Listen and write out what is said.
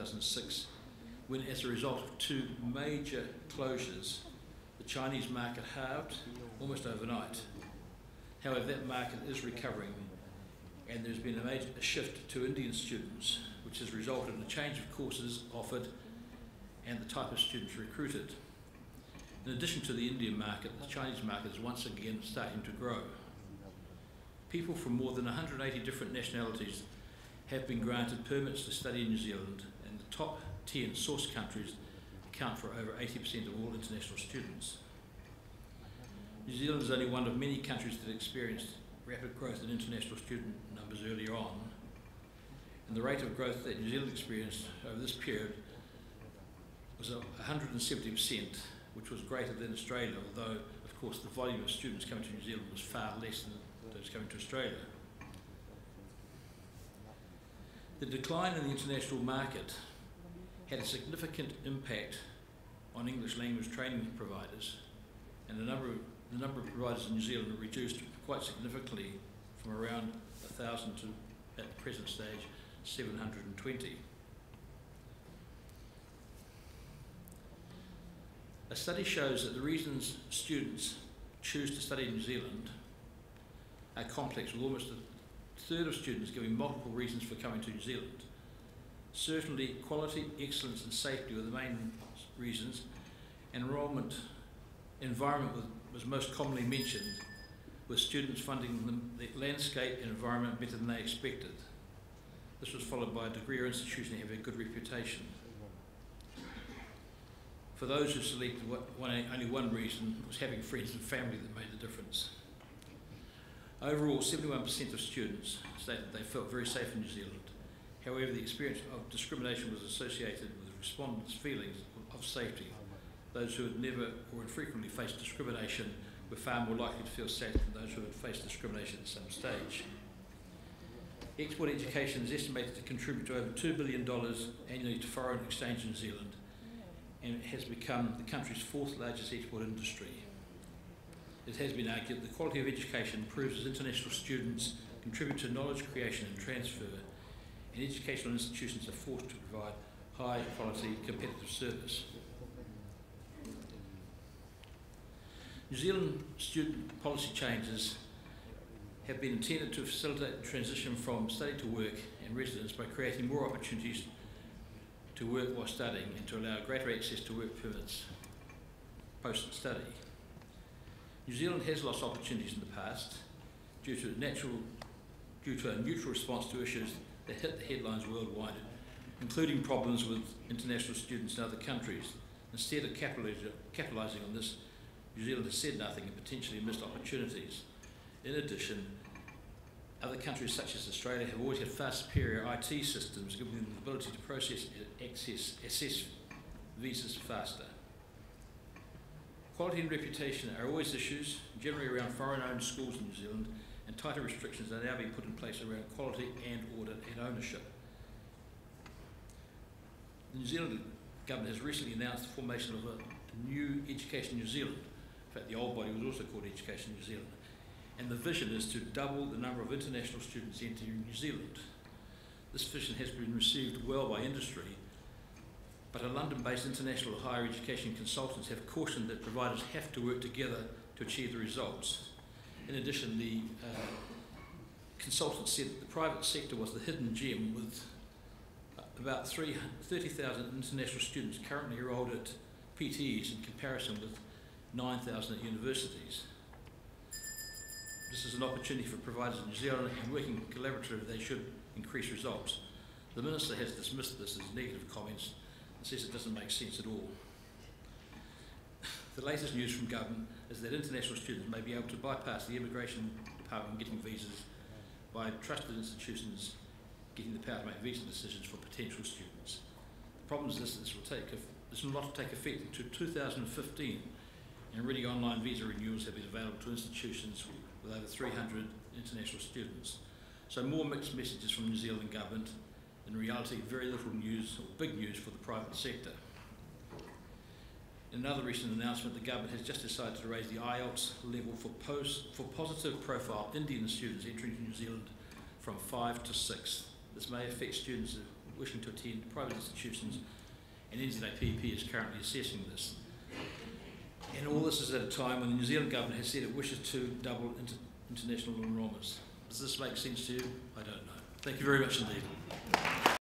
2006, when as a result of two major closures, the Chinese market halved almost overnight. However, that market is recovering, and there's been a major shift to Indian students, which has resulted in a change of courses offered and the type of students recruited. In addition to the Indian market, the Chinese market is once again starting to grow. People from more than 180 different nationalities have been granted permits to study in New Zealand, and the top 10 source countries account for over 80% of all international students. New Zealand is only one of many countries that experienced rapid growth in international student numbers earlier on, and the rate of growth that New Zealand experienced over this period was 170%, which was greater than Australia, although, of course, the volume of students coming to New Zealand was far less than those coming to Australia. The decline in the international market had a significant impact on English language training providers, and the number of providers in New Zealand reduced quite significantly from around 1,000 to, at the present stage, 720. A study shows that the reasons students choose to study in New Zealand are complex, with almost a third of students giving multiple reasons for coming to New Zealand. Certainly, quality, excellence and safety were the main reasons, and environment was most commonly mentioned, with students finding the landscape and environment better than they expected. This was followed by a degree or institution having a good reputation. For those who selected only one reason, was having friends and family that made the difference. Overall, 71% of students stated they felt very safe in New Zealand. However, the experience of discrimination was associated with respondents' feelings of safety. Those who had never or infrequently faced discrimination were far more likely to feel safe than those who had faced discrimination at some stage. Export education is estimated to contribute to over $2 billion annually to foreign exchange in New Zealand, and it has become the country's fourth largest export industry. It has been argued that the quality of education improves as international students contribute to knowledge creation and transfer, and educational institutions are forced to provide high quality competitive service. New Zealand student policy changes have been intended to facilitate the transition from study to work and residence by creating more opportunities to work while studying and to allow greater access to work permits post-study. New Zealand has lost opportunities in the past due to a neutral response to issues that hit the headlines worldwide, including problems with international students in other countries. Instead of capitalising on this, New Zealand has said nothing and potentially missed opportunities. In addition, other countries such as Australia have always had far superior IT systems, giving them the ability to assess visas faster. Quality and reputation are always issues, generally around foreign-owned schools in New Zealand, and tighter restrictions are now being put in place around quality and audit and ownership. The New Zealand government has recently announced the formation of a new Education New Zealand. In fact, the old body was also called Education New Zealand. And the vision is to double the number of international students entering New Zealand. This vision has been received well by industry, but a London-based international higher education consultants have cautioned that providers have to work together to achieve the results. In addition, the consultants said that the private sector was the hidden gem, with about 30,000 international students currently enrolled at PTEs in comparison with 9,000 at universities. This is an opportunity for providers in New Zealand, and working collaboratively they should increase results. The Minister has dismissed this as negative comments and says it doesn't make sense at all. The latest news from government is that international students may be able to bypass the immigration department getting visas by trusted institutions getting the power to make visa decisions for potential students. The problem is this will not take effect until 2015, and already online visa renewals have been available to institutions with over 300 international students. So more mixed messages from New Zealand government, in reality very little news or big news for the private sector. In another recent announcement, the government has just decided to raise the IELTS level for positive profile Indian students entering New Zealand from 5 to 6. This may affect students who wishing to attend private institutions, and NZAPP is currently assessing this. And all this is at a time when the New Zealand government has said it wishes to double international enrolments. Does this make sense to you? I don't know. Thank you very much indeed.